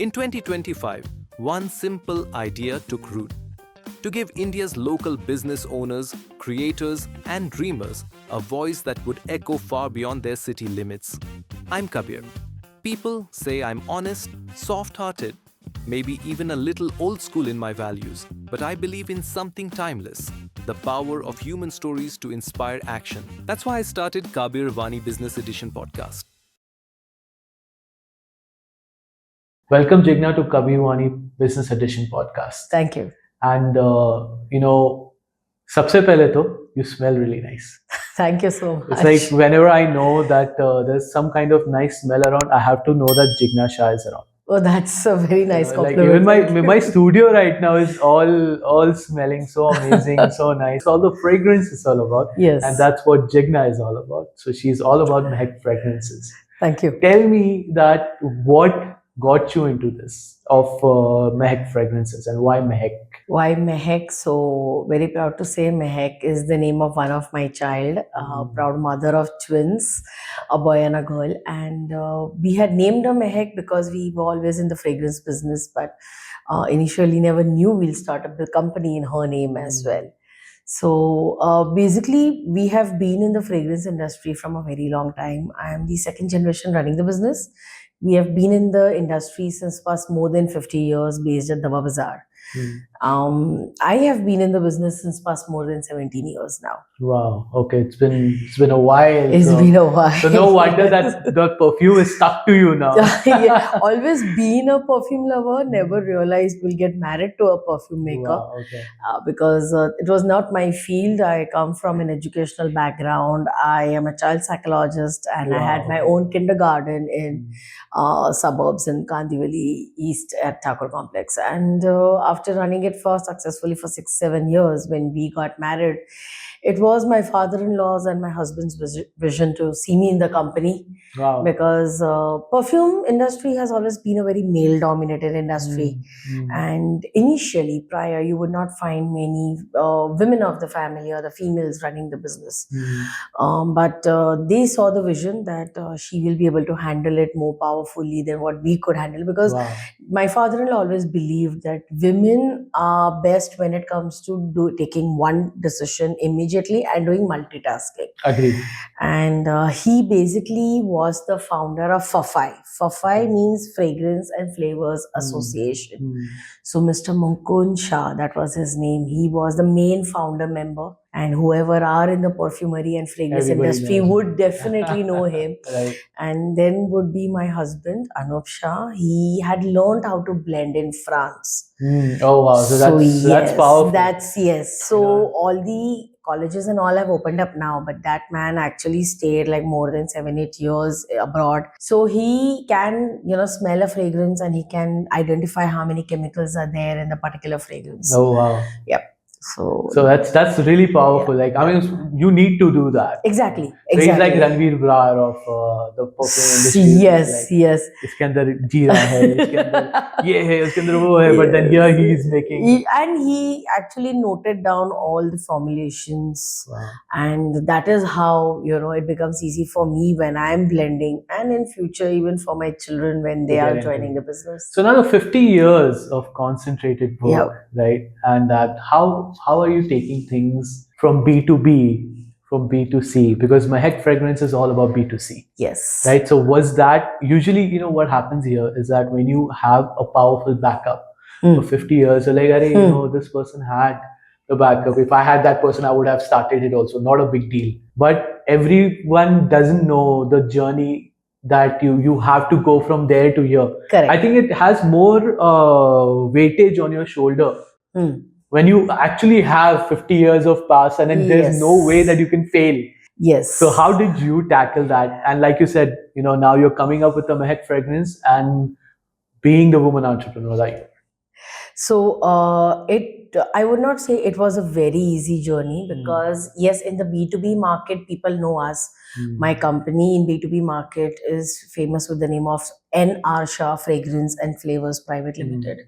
In 2025, one simple idea took root to give India's local business owners, creators, and dreamers a voice that would echo far beyond their city limits. I'm Kabir. People say I'm honest, soft hearted, maybe even a little old school in my values, but I believe in something timeless, the power of human stories to inspire action. That's why I started Kabir Vani Business Edition podcast. Welcome, Jigna, to Kabir Vani Business Edition Podcast. Thank you. And सबसे पहले तो you smell really nice. Thank you so much. It's like whenever I know that there's some kind of nice smell around, I have to know that Jigna Shah is around. Oh, that's a very nice Like compliment. even my studio right now is all smelling so amazing, so nice. All the fragrance is all about. Yes. And that's what Jigna is all about. So she's all about Mehek Fragrances. Thank you. Tell me that what got you into this of Mehek Fragrances and why Mehek? Why Mehek? So very proud to say Mehek is the name of one of my child, proud mother of twins, a boy and a girl. And we had named her Mehek because we were always in the fragrance business, but initially never knew we'll start up the company in her name as well. So basically, we have been in the fragrance industry from a very long time. I am the second generation running the business. We have been in the industry since past more than 50 years based at Dava Bazaar. I have been in the business since past more than 17 years now. Wow. Okay, it's been a while. It's been a while. So no wonder that the perfume is stuck to you now. Yeah, always been a perfume lover. Never realized we'll get married to a perfume maker. Wow, okay. Because it was not my field. I come from an educational background. I am a child psychologist, and I had my own kindergarten in suburbs in Kandivali East at Thakur Complex. And after running it successfully for 6-7 years, when we got married, it was my father-in-law's and my husband's vision to see me in the company. Wow. Because perfume industry has always been a very male-dominated industry. And initially, prior, you would not find many women of the family or the females running the business. But they saw the vision that she will be able to handle it more powerfully than what we could handle. Because my father-in-law always believed that women are best when it comes to taking one decision immediately and doing multitasking. Agreed. And he basically was the founder of FAFI. FAFI means Fragrance and Flavors Association. So Mr. Mehek Shah, that was his name. He was the main founder member. And whoever are in the perfumery and fragrance industry would definitely know him. Right. And then would be my husband, Anup Shah. He had learned how to blend in France. Oh wow, so that's powerful. So all the colleges and all have opened up now, but that man actually stayed like more than 7-8 years abroad. So he can, smell a fragrance and he can identify how many chemicals are there in the particular fragrance. Oh wow. Yep. So that's really powerful. Like, I mean, you need to do that. Exactly. So he's like Ranveer Brar of the perfume industry. Yes. इसके अंदर जीरा है, इसके अंदर ये है, इसके अंदर वो है, but then here he is making. And he actually noted down all the formulations. Wow. And that is how, it becomes easy for me when I'm blending, and in future even for my children when they are joining the business. So now the 50 years of concentrated work, right? And that how are you taking things from B to B, from B to C? Because Mehek Fragrance is all about B2C. Yes. Right. So was that usually, what happens here is that when you have a powerful backup for 50 years, so like, this person had the backup. If I had that person, I would have started it also. Not a big deal. But everyone doesn't know the journey that you have to go from there to here. Correct. I think it has more weightage on your shoulder. When you actually have 50 years of past and then there's no way that you can fail. Yes. So how did you tackle that? And like you said, now you're coming up with a Mehek fragrance and being the woman entrepreneur like you. So it I would not say it was a very easy journey, because yes, in the B2B market, people know us. My company in B2B market is famous with the name of N.R. Shah Fragrance and Flavors Private Limited.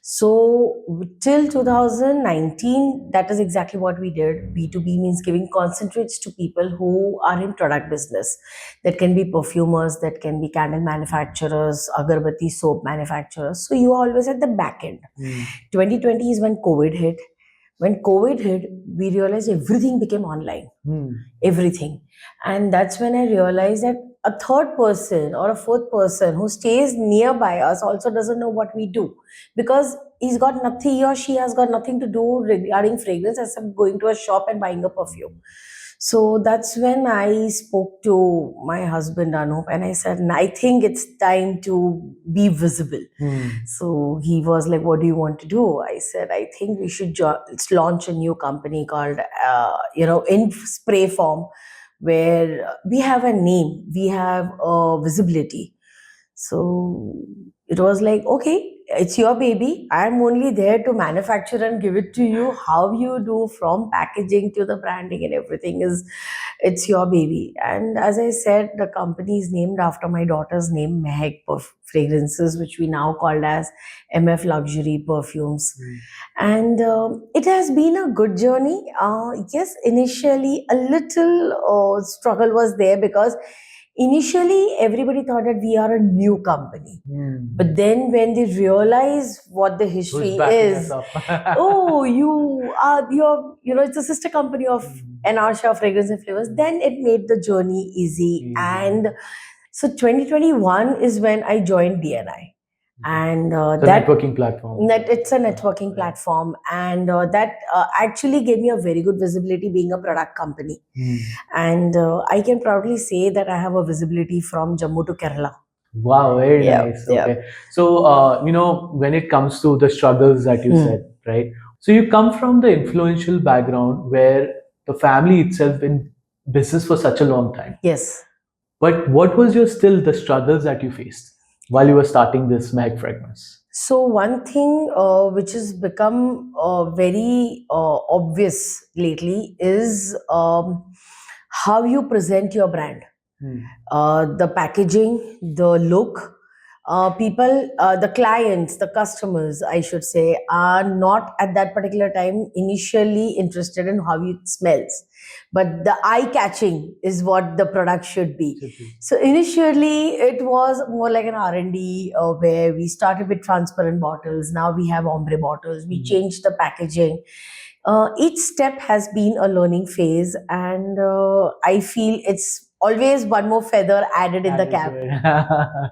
So till 2019, that is exactly what we did. B2B means giving concentrates to people who are in product business. That can be perfumers, that can be candle manufacturers, agarbatti soap manufacturers. So you are always at the back end. 2020 is when COVID hit. When COVID hit, we realized everything became online. Everything. And that's when I realized that a third person or a fourth person who stays nearby us also doesn't know what we do, because he's got nothing, he or she has got nothing to do regarding fragrance except going to a shop and buying a perfume. So that's when I spoke to my husband Anup and I said, I think it's time to be visible. So he was like, what do you want to do? I said, I think we should launch a new company called, in spray form, where we have a name, we have a visibility. So it was like, okay, it's your baby. I'm only there to manufacture and give it to you. How you do from packaging to the branding and everything it's your baby. And as I said, the company is named after my daughter's name, Mehek Fragrances, which we now called as MF Luxury Perfumes. And it has been a good journey. Yes, initially a little struggle was there, because initially everybody thought that we are a new company. But then when they realize what the history is, oh, it's a sister company of N.R. Shah Fragrance and Flavors, then it made the journey easy. And so 2021 is when I joined BNI. And that networking platform. It's a networking platform, and that actually gave me a very good visibility being a product company. And I can proudly say that I have a visibility from Jammu to Kerala. Wow, very nice. Okay. So, when it comes to the struggles that you said, right? So you come from the influential background where the family itself been business for such a long time. Yes. But what was the struggles that you faced while you were starting this Mehek fragrance? So one thing which has become very obvious lately is how you present your brand. The packaging, the look. The clients, the customers, I should say, are not at that particular time initially interested in how it smells. But the eye-catching is what the product should be. So initially, it was more like an R&D where we started with transparent bottles. Now we have ombre bottles. We changed the packaging. Each step has been a learning phase, and I feel it's always one more feather added in the cap.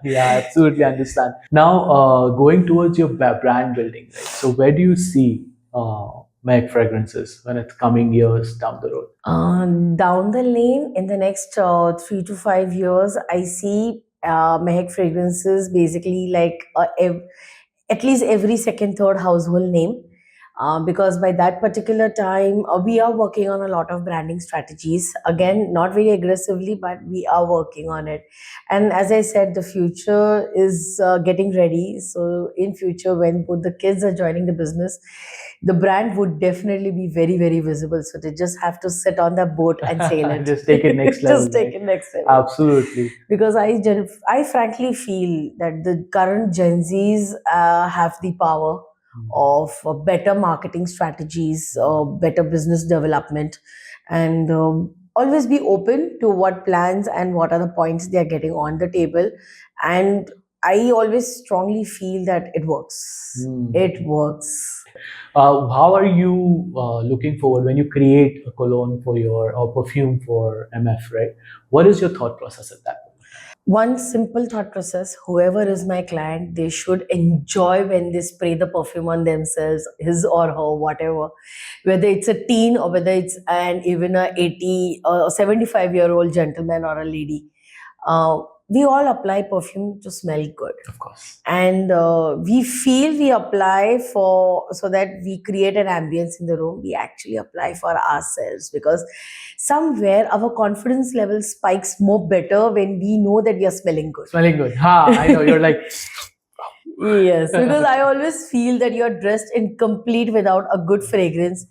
Yeah, absolutely understand. Now, going towards your brand building, right? So where do you see Mehek Fragrances when it's coming years down the road? Down the lane, in the next 3 to 5 years, I see Mehek Fragrances basically like at least every second, third household name. Because by that particular time, we are working on a lot of branding strategies. Again, not very aggressively, but we are working on it. And as I said, the future is getting ready. So in future, when both the kids are joining the business, the brand would definitely be very, very visible. So they just have to sit on the boat and sail it. Just take it next level. Just take it next level. Absolutely. Because I frankly feel that the current Gen Zs have the power of better marketing strategies, better business development, and always be open to what plans and what are the points they are getting on the table. And I always strongly feel that it works. It works. How are you looking forward when you create a cologne for or perfume for MF, right? What is your thought process at that point? One simple thought process: whoever is my client, they should enjoy when they spray the perfume on themselves, his or her, whatever. Whether it's a teen or whether it's even a 80 or 75-year-old gentleman or a lady. We all apply perfume to smell good. Of course. And we feel we apply so that we create an ambience in the room. We actually apply for ourselves, because somewhere our confidence level spikes more better when we know that we are smelling good. Smelling good. I know. You're like, Yes, because I always feel that you're dressed incomplete without a good fragrance.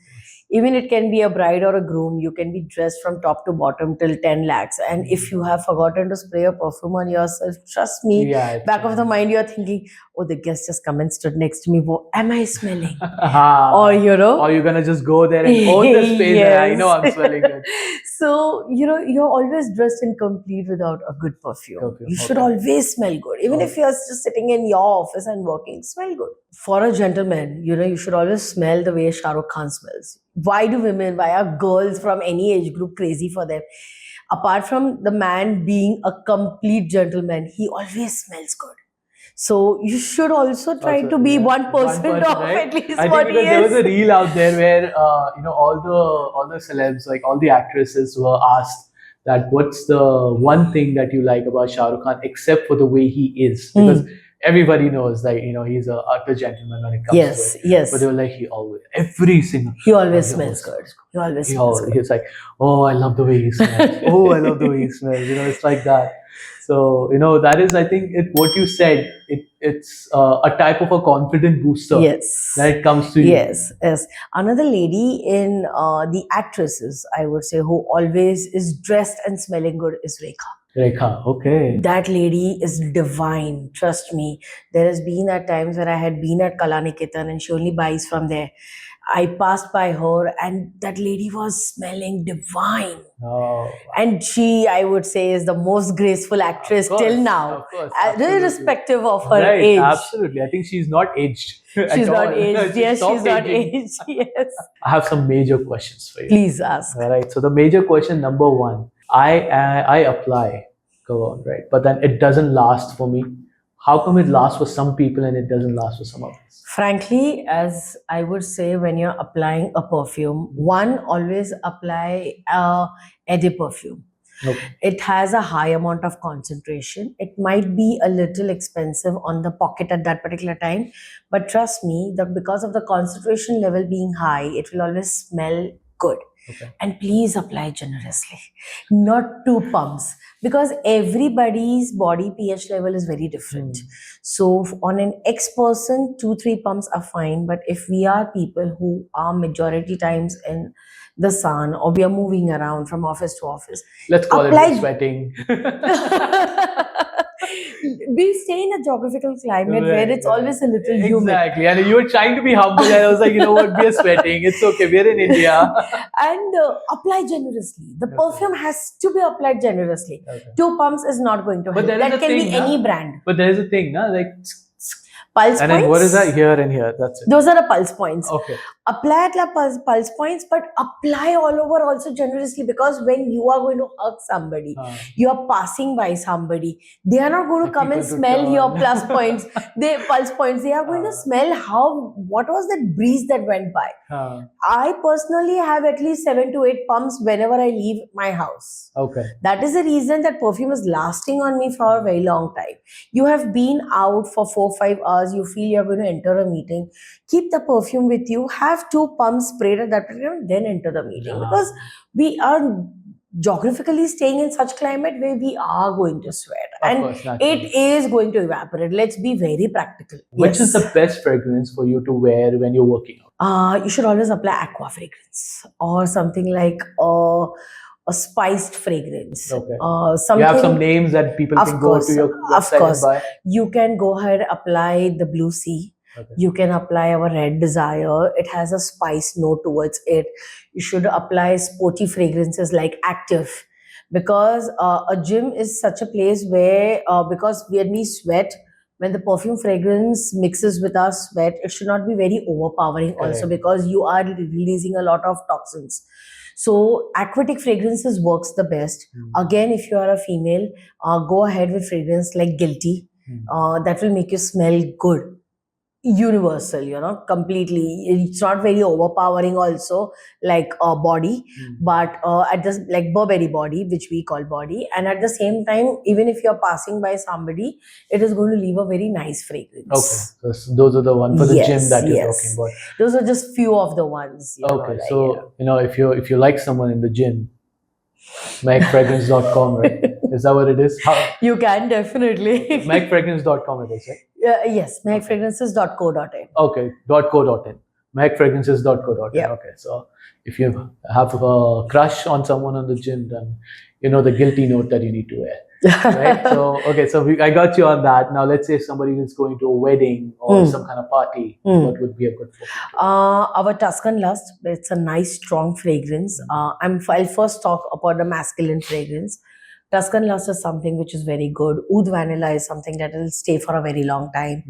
Even it can be a bride or a groom, you can be dressed from top to bottom till 10 lakhs. And if you have forgotten to spray a perfume on yourself, trust me, Yeah, back of the mind, you're thinking, oh, the guest just come and stood next to me. What am I smelling? Or, or you're gonna just go there and own the space and I know I'm smelling good. So, you're always dressed incomplete without a good perfume. You should Okay. always smell good. Even if you're just sitting in your office and working, smell good. For a gentleman, you should always smell the way Shahrukh Khan smells. Why are girls from any age group crazy for them? Apart from the man being a complete gentleman, he always smells good. So you should also try to be 1% of right? at least I think what he because there was a is. reel out there where all the celebs, like all the actresses, were asked that what's the one thing that you like about Shah Rukh Khan except for the way he is, because everybody knows that he's a utter gentleman when it comes to it. Yes. But they were like, he always smells good. He always smells good. he's like, oh, I love the way he smells. Oh, I love the way he smells. It's like that. So that is, I think, what you said. It's a type of a confident booster. Yes. That it comes to you. Yes. Another lady in the actresses, I would say, who always is dressed and smelling good is Rekha. Rekha, okay. That lady is divine. Trust me. There has been at times where I had been at Kalaniketan and she only buys from there. I passed by her and that lady was smelling divine. Oh, wow. And she, I would say, is the most graceful actress till now. Of course. Irrespective of her Right, age. absolutely. I think she's not aged. She's not aged. Yes, she's not aging. aged. Yes. I have some major questions for you. Please ask. All right. So the major question number one, I apply cologne, right? But then it doesn't last for me. How come it lasts for some people and it doesn't last for some others? Frankly, as I would say, when you're applying a perfume, one, always apply Eau perfume. Okay. It has a high amount of concentration. It might be a little expensive on the pocket at that particular time, but trust me, that because of the concentration level being high, it will always smell good. Okay. And please apply generously, not 2 pumps, because everybody's body pH level is very different. So on an X person, 2-3 pumps are fine. But if we are people who are majority times in the sun or we are moving around from office to office, let's call it sweating. We stay in a geographical climate where it's always a little humid. Exactly. And you were trying to be humble and I was like, what, we are sweating. It's okay. We're in India. And apply generously. The perfume has to be applied generously. 2 pumps is not going to help. That can be any brand. But there is a thing, like pulse and points. then what is that? Here and here. That's it. Those are the pulse points. Okay. Apply at the pulse points, but apply all over also generously, because when you are going to hug somebody, you are passing by somebody, they are not going to come and smell your pulse points. They are going to smell what was that breeze that went by. I personally have at least 7 to 8 pumps whenever I leave my house. Okay. That is the reason that perfume is lasting on me for a very long time. You have been out for 4-5 hours, you feel you're going to enter a meeting, keep the perfume with you, have 2 pumps sprayed at that time, then enter the meeting. Because we are geographically staying in such climate where we are going to sweat. It is going to evaporate. Let's be very practical. Which is the best fragrance for you to wear when you're working out? You should always apply aqua fragrance or something like a spiced fragrance. Okay. You have some names that people can go to your website and buy? You can go ahead and apply the Blue Sea. Okay. You can apply our Red Desire. It has a spice note towards it. You should apply sporty fragrances like Active, because a gym is such a place where, because when we sweat, when the perfume fragrance mixes with our sweat, it should not be very overpowering also, because you are releasing a lot of toxins. So aquatic fragrances works the best. Again, if you are a female, go ahead with fragrance like Guilty. That will make you smell good. Universal, completely. It's not very overpowering also, like Body, but at this, like Burberry Body, which we call Body. And at the same time, even if you're passing by somebody, it is going to leave a very nice fragrance. Okay, so those are the ones for the gym that you're talking about. Those are just few of the ones. So if you like someone in the gym, mehekfragrance.com, right? Is that what it is? How? You can definitely. Mehekfragrances.com it is, right? Yes, mehekfragrances.co.in. Okay, .co.in. Mehekfragrances.co.in. Yeah. Okay, so if you have a crush on someone on the gym, then you know the guilty note that you need to wear. Right? So, okay, so I got you on that. Now, let's say somebody is going to a wedding or some kind of party, what would be a good perfume? Our Tuscan Lust, it's a nice strong fragrance. I'll first talk about the masculine fragrance. Tuscan Lust is something which is very good. Oud Vanilla is something that will stay for a very long time.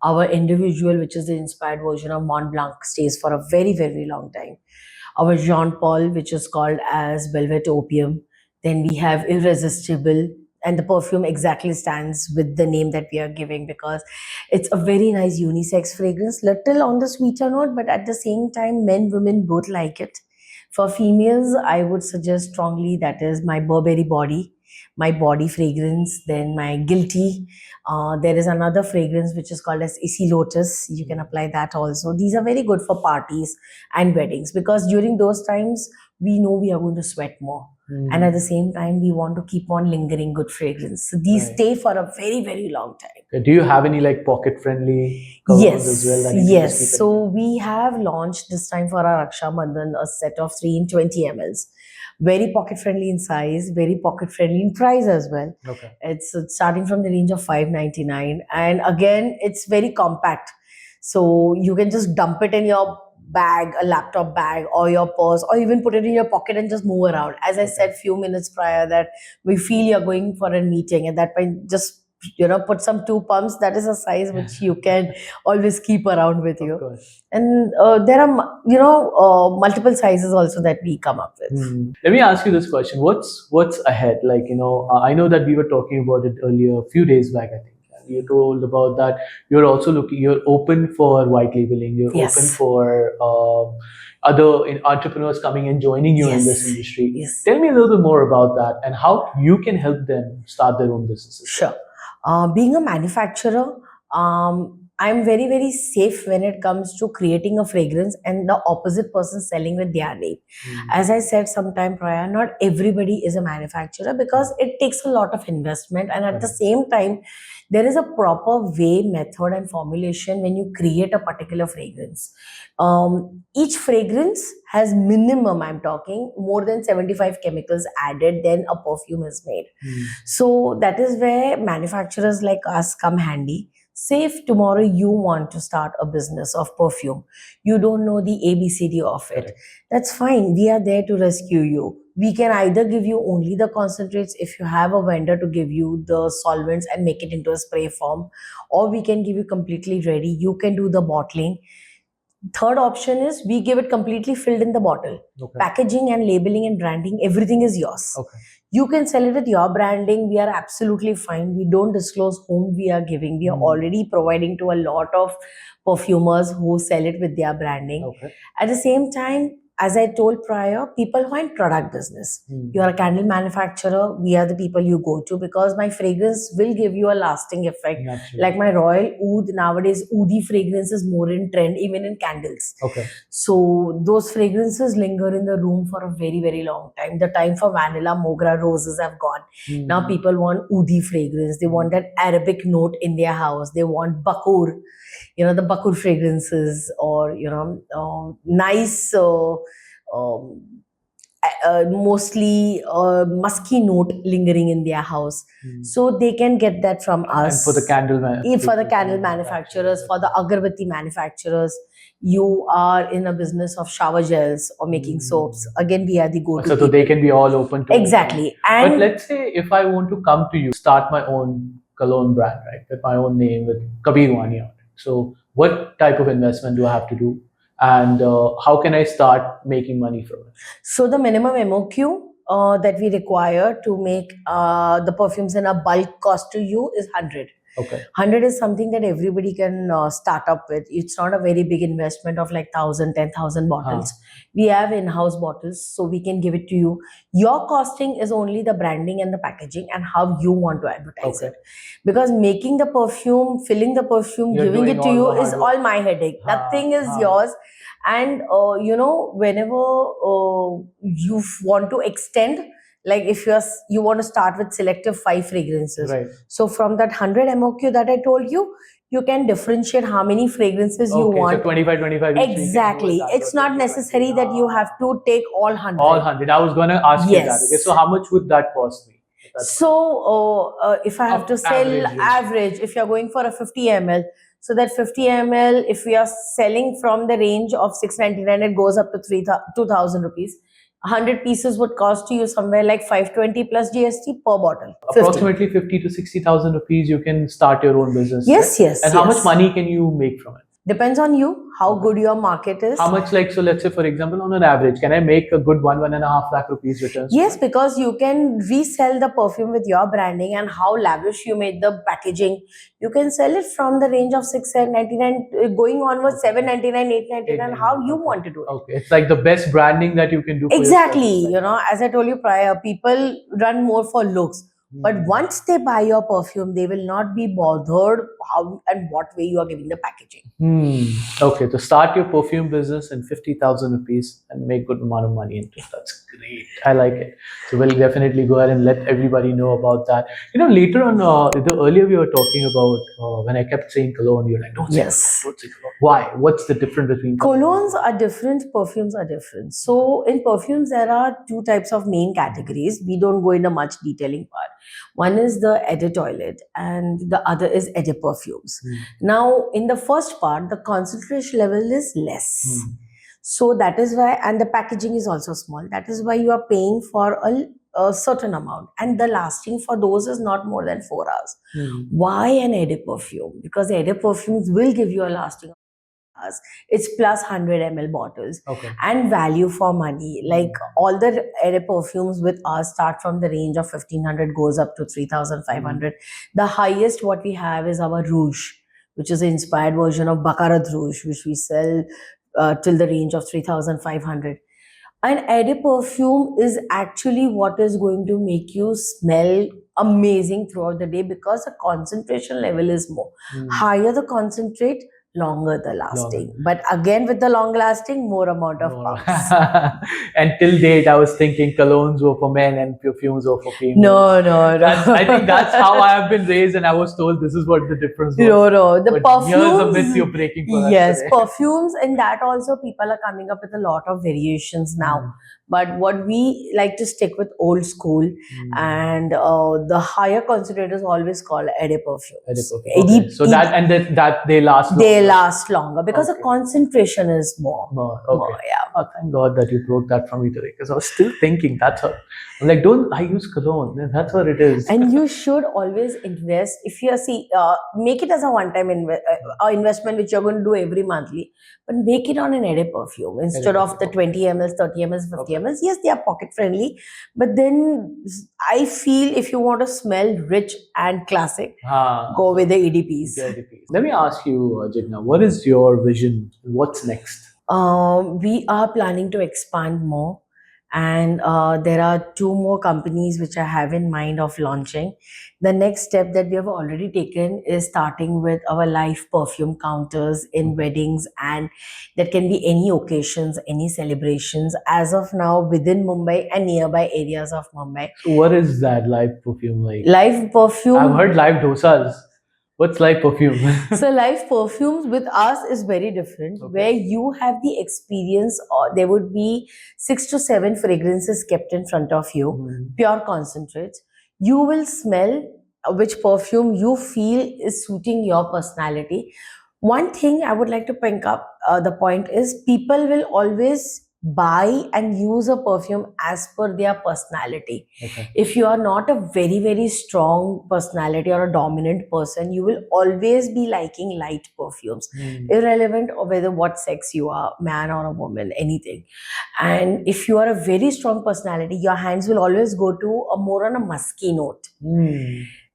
Our Individual, which is the inspired version of Mont Blanc, stays for a very, very long time. Our Jean Paul, which is called as Velvet Opium. Then we have Irresistible, and the perfume exactly stands with the name that we are giving, because it's a very nice unisex fragrance, little on the sweeter note, but at the same time, men, women both like it. For females, I would suggest strongly that is my Burberry Body, my body fragrance, then my Guilty. There is another fragrance which is called as Issy Lotus. You can apply that also. These are very good for parties and weddings, because during those times, we know we are going to sweat more. And at the same time, we want to keep on lingering good fragrance. So these stay for a very, very long time. Do you have any like pocket-friendly colognes as well? That you can just Yes. keep in So we have launched this time for our Raksha Bandhan a set of 3 in 20 mls. Very pocket-friendly in size, very pocket-friendly in price as well. Okay. It's starting from the range of $5.99. And again, it's very compact. So you can just dump it in your bag, a laptop bag, or your purse, or even put it in your pocket and just move around. As I said few minutes prior, that we feel you're going for a meeting, at that point just put some 2 pumps. That is a size which you can always keep around with you. Of course. And there are multiple sizes also that we come up with. Let me ask you this question: What's ahead? Like I know that we were talking about it earlier, a few days back, I think. You told about that you're also you're open for white labeling, you're Yes. open for other entrepreneurs coming and joining you in this industry. Yes. Tell me a little bit more about that and how you can help them start their own businesses. Sure. Being a manufacturer, I'm very, very safe when it comes to creating a fragrance and the opposite person selling with their name. As I said sometime prior, not everybody is a manufacturer, because it takes a lot of investment, and at the same time, there is a proper way, method, and formulation when you create a particular fragrance. Each fragrance has minimum, I'm talking, more than 75 chemicals added, then a perfume is made. So that is where manufacturers like us come handy. Say if tomorrow you want to start a business of perfume, you don't know the ABCD of it. That's fine. We are there to rescue you. We can either give you only the concentrates if you have a vendor to give you the solvents and make it into a spray form, or we can give you completely ready. You can do the bottling. Third option is we give it completely filled in the bottle. Packaging and labeling and branding, everything is yours. You can sell it with your branding. We are absolutely fine. We don't disclose whom we are giving. We are already providing to a lot of perfumers who sell it with their branding. At the same time, as I told prior, people who are in product business. You are a candle manufacturer, we are the people you go to, because my fragrance will give you a lasting effect. Like my Royal Oud, nowadays Oudi fragrance is more in trend, even in candles. So those fragrances linger in the room for a very, very long time. The time for vanilla, mogra, roses have gone. Now people want Oudi fragrance. They want that Arabic note in their house. They want Bakur, the Bakur fragrances, or nice mostly musky note lingering in their house. So they can get that from us. And for the candle manufacturers, for the agarbatti manufacturers, you are in a business of shower gels or making soaps. Again, we are the go-to so they can be all open to exactly. But let's say if I want to come to you, start my own cologne brand, right, with my own name, with Kabir Vani on it. So what type of investment do I have to do? And how can I start making money from it? So the minimum MOQ that we require to make the perfumes in a bulk cost to you is 100. 100 is something that everybody can start up with. It's not a very big investment of like 1,000, 10,000 bottles. We have in-house bottles, so we can give it to you. Your costing is only the branding and the packaging and how you want to advertise it. Because making the perfume, filling the perfume, giving it to you is all my headache. Nothing is yours. And, whenever you want to extend, Like if you want to start with selective 5 fragrances. Right. So from that 100 MOQ that I told you, you can differentiate how many fragrances you Okay, want. so 25 each. Exactly. It's not necessary that you have to take all 100. All 100. I was going to ask you that. Yes. Okay, so how much would that cost me? So if I have Of to sell average range. average, if you're going for a 50 ml, so that 50 ml, if we are selling from the range of 699, it goes up to 2,000 rupees. 100 pieces would cost you somewhere like 520 plus GST per bottle. 50. Approximately 50 to 60,000 rupees, you can start your own business. Yes, right? yes. And how yes. much money can you make from it? Depends on you, how good your market is. How much, like, so let's say, for example, on an average, can I make a good 1.5 lakh rupees returns? Yes, because you can resell the perfume with your branding and how lavish you made the packaging. You can sell it from the range of 699 going onwards, 799, 899, how you want to do it. Okay, it's like the best branding that you can do. For Exactly. yourself. You know, as I told you prior, people run more for looks. But once they buy your perfume, they will not be bothered how and what way you are giving the packaging. Okay, to start your perfume business in 50,000 rupees and make good amount of money into it. That's great. I like it. So we'll definitely go ahead and let everybody know about that. You know, later on, earlier we were talking about when I kept saying cologne, you're like, don't say Yes. cologne, don't say cologne. Why? What's the difference between Colognes are different, perfumes are different. So in perfumes, there are two types of main categories. We don't go into much detailing part. One is the eau de toilette and the other is eau de perfumes. Now, in the first part, the concentration level is less. So that is why, and the packaging is also small. That is why you are paying for a certain amount, and the lasting for those is not more than 4 hours. Why an eau de perfume? Because eau de perfumes will give you a lasting. It's plus 100 ml bottles. Okay. And value for money. Like all the eau de perfumes with us start from the range of 1500, goes up to 3500. The highest what we have is our Rouge, which is an inspired version of Baccarat Rouge, which we sell till the range of 3500. An eau de perfume is actually what is going to make you smell amazing throughout the day because the concentration level is more. Higher the concentrate, longer the lasting. But again, with the long lasting, more amount of pumps. And till date, I was thinking colognes were for men and perfumes were for females. No. I think that's how I have been raised, and I was told this is what the difference was. No. The But here's a perfumes. myth you're breaking for us Yes, today. perfumes, and that also people are coming up with a lot of variations now. But what we like to stick with old school, and the higher concentrators always call eau de perfumes. Okay. So that they last longer. They last longer because the concentration is more. Okay. More, yeah. Oh, thank God that you broke that from me today, because I was still thinking that's her. I'm like, I use cologne. That's what it is. And you should always invest. If you make it as a one-time investment which you're going to do every monthly, but make it on an eau de perfume instead of the 20 ml, 30 ml, 50 ml. Yes, they are pocket friendly, but then I feel if you want to smell rich and classic, go with the EDPs. Let me ask you, Jigna, what is your vision? What's next? We are planning to expand more. And there are 2 more companies which I have in mind of launching. The next step that we have already taken is starting with our live perfume counters in weddings, and that can be any occasions, any celebrations. As of now, within Mumbai and nearby areas of Mumbai. So what is that live perfume like? Live perfume. I've heard live dosas. What's live perfume? So live perfumes with us is very different, where you have the experience, or there would be 6 to 7 fragrances kept in front of you, pure concentrates. You will smell which perfume you feel is suiting your personality. One thing I would like to bring up the point is people will always buy and use a perfume as per their personality. If you are not a very, very strong personality or a dominant person, you will always be liking light perfumes, irrelevant of whether what sex you are, man or a woman, anything. And if you are a very strong personality, your hands will always go to a more on a musky note.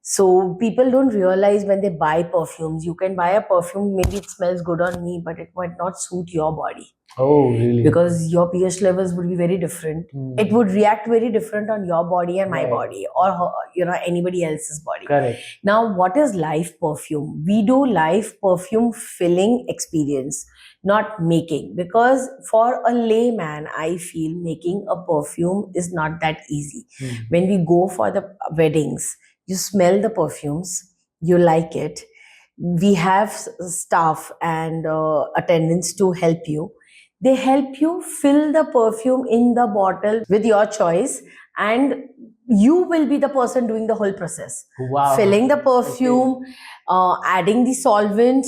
So people don't realize when they buy perfumes, you can buy a perfume, maybe it smells good on me, but it might not suit your body Oh, really? because your pH levels would be very different. It would react very different on your body and my Right. body, or anybody else's body. Correct. Now, what is live perfume? We do live perfume filling experience, not making, because for a layman, I feel making a perfume is not that easy. When we go for the weddings, you smell the perfumes, you like it. We have staff and attendants to help you. They help you fill the perfume in the bottle with your choice, and you will be the person doing the whole process. Wow. Filling the perfume, adding the solvent,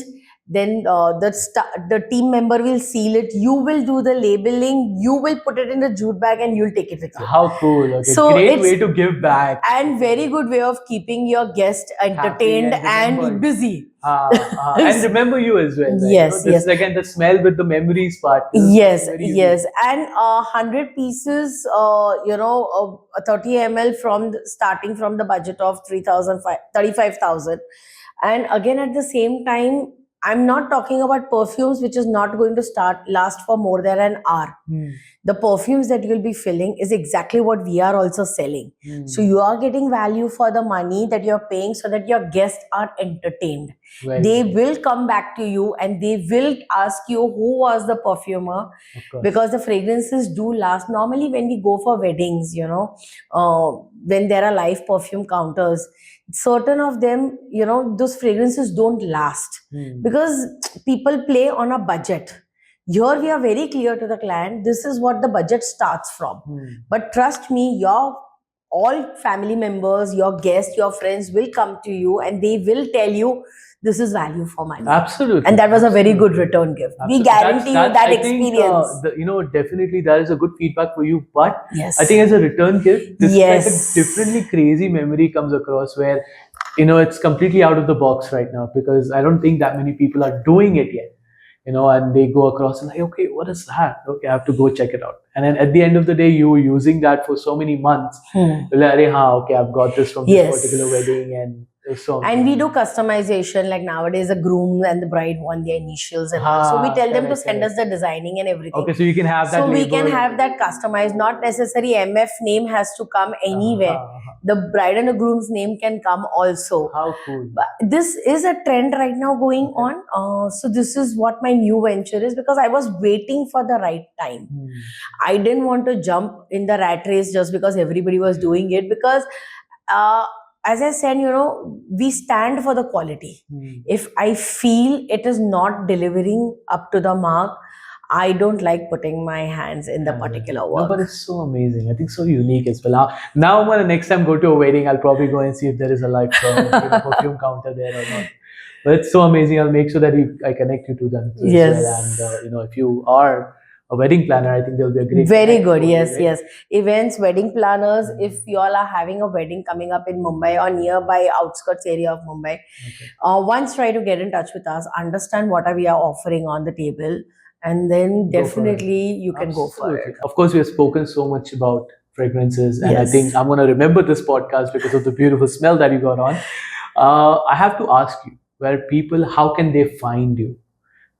then the team member will seal it. You will do the labeling. You will put it in the jute bag and you'll take it with you. How cool. Okay. So Great it's- way to give back. And very good way of keeping your guest entertained and and remembered. busy. And remember you as well. Right? Yes, This yes. is again the smell with the memories part. This is Yes, very unique. yes, and 100 pieces, 30 ml starting from the budget of 35,000, and again at the same time, I'm not talking about perfumes which is not going to last for more than an hour. The perfumes that you'll be filling is exactly what we are also selling. So you are getting value for the money that you're paying, so that your guests are entertained. Right. They will come back to you and they will ask you who was the perfumer, Of course. because the fragrances do last. Normally when we go for weddings, when there are live perfume counters, certain of them, those fragrances don't last because people play on a budget. Here we are very clear to the client, this is what the budget starts from. But trust me, all family members, your guests, your friends will come to you and they will tell you this is value for money. Absolutely. And that was a very good Absolutely. return gift. Absolutely. We guarantee you that I think, experience. definitely that is a good feedback for you. But Yes. I think as a return gift, this Yes. is like a differently crazy memory comes across where, it's completely out of the box right now, because I don't think that many people are doing it yet. And they go across and like, okay, what is that? Okay, I have to go check it out. And then at the end of the day, you were using that for so many months. You're like, okay, I've got this from this Yes. particular wedding, and so. And we do customization, like nowadays the groom and the bride want their initials and all. So we tell them to correct, send us the designing and everything. Okay, so you can have that. So we can label. have that customized. Not necessary MF name has to come anywhere. The bride and the groom's name can come also. How cool. But this is a trend right now going on. So this is what my new venture is, because I was waiting for the right time. I didn't want to jump in the rat race just because everybody was doing it, because as I said, we stand for the quality. If I feel it is not delivering up to the mark, I don't like putting my hands in the particular work. No, but it's so amazing. I think so unique as well. Now when the next time I go to a wedding, I'll probably go and see if there is a live perfume counter there or not. But it's so amazing. I'll make sure that I connect you to them. Yes. Well. And if you are a wedding planner, I think there'll be a great. Very good. You, Yes, right? yes. Events, wedding planners. If you all are having a wedding coming up in Mumbai or nearby outskirts area of Mumbai, once try to get in touch with us, understand what we are offering on the table, and then definitely you can go for it. Of course, we have spoken so much about fragrances, and Yes. I think I'm going to remember this podcast because of the beautiful smell that you got on. I have to ask you, how can they find you?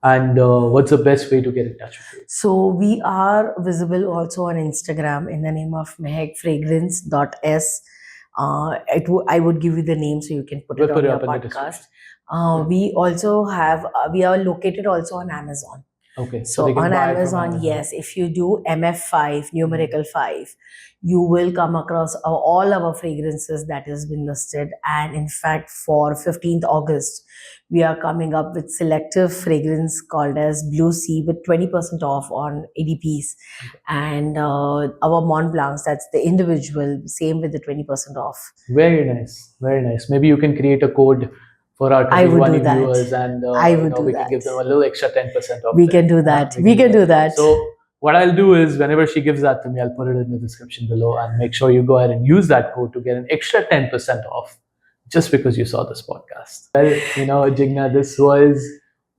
And what's the best way to get in touch with you? So we are visible also on Instagram in the name of Mehek Fragrance.s. I would give you the name so you can put it on your podcast. We also have, we are located also on Amazon. Okay. So on Amazon, yes, if you do MF5, numerical 5, you will come across all our fragrances that has been listed. And in fact, for 15th August, we are coming up with selective fragrance called as Blue Sea with 20% off on ADPs. And our Mont Blancs, that's the individual, same with the 20% off. Very nice. Very nice. Maybe you can create a code for our I would Kabir do Vani that. viewers, and we can give them a little extra 10% off. We can do that. We can do that. So what I'll do is, whenever she gives that to me, I'll put it in the description below, and make sure you go ahead and use that code to get an extra 10% off, just because you saw this podcast. Well, Jigna, this was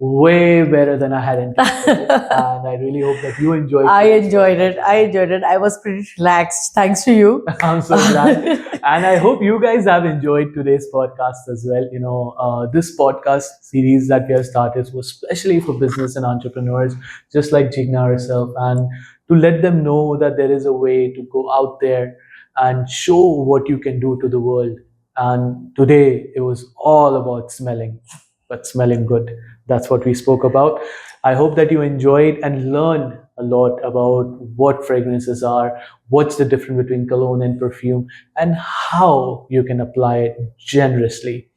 way better than I had anticipated, and I really hope that you enjoyed it. I enjoyed it. I was pretty relaxed. Thanks to you. I'm so glad. And I hope you guys have enjoyed today's podcast as well. This podcast series that we have started was especially for business and entrepreneurs, just like Jigna herself, and to let them know that there is a way to go out there and show what you can do to the world. And today it was all about smelling, but smelling good. That's what we spoke about. I hope that you enjoyed and learned a lot about what fragrances are, what's the difference between cologne and perfume, and how you can apply it generously.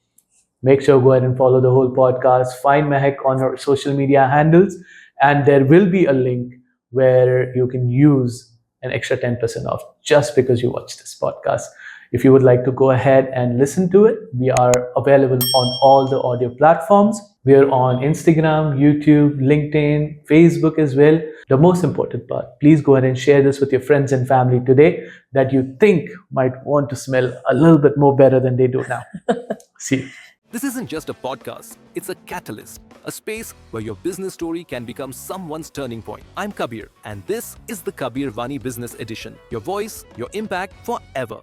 Make sure go ahead and follow the whole podcast. Find Mehek on her social media handles, and there will be a link where you can use an extra 10% off just because you watch this podcast. If you would like to go ahead and listen to it, we are available on all the audio platforms. We are on Instagram, YouTube, LinkedIn, Facebook as well. The most important part, please go ahead and share this with your friends and family today that you think might want to smell a little bit more better than they do now. See you. This isn't just a podcast, it's a catalyst, a space where your business story can become someone's turning point. I'm Kabir, and this is the Kabir Vani Business Edition. Your voice, your impact forever.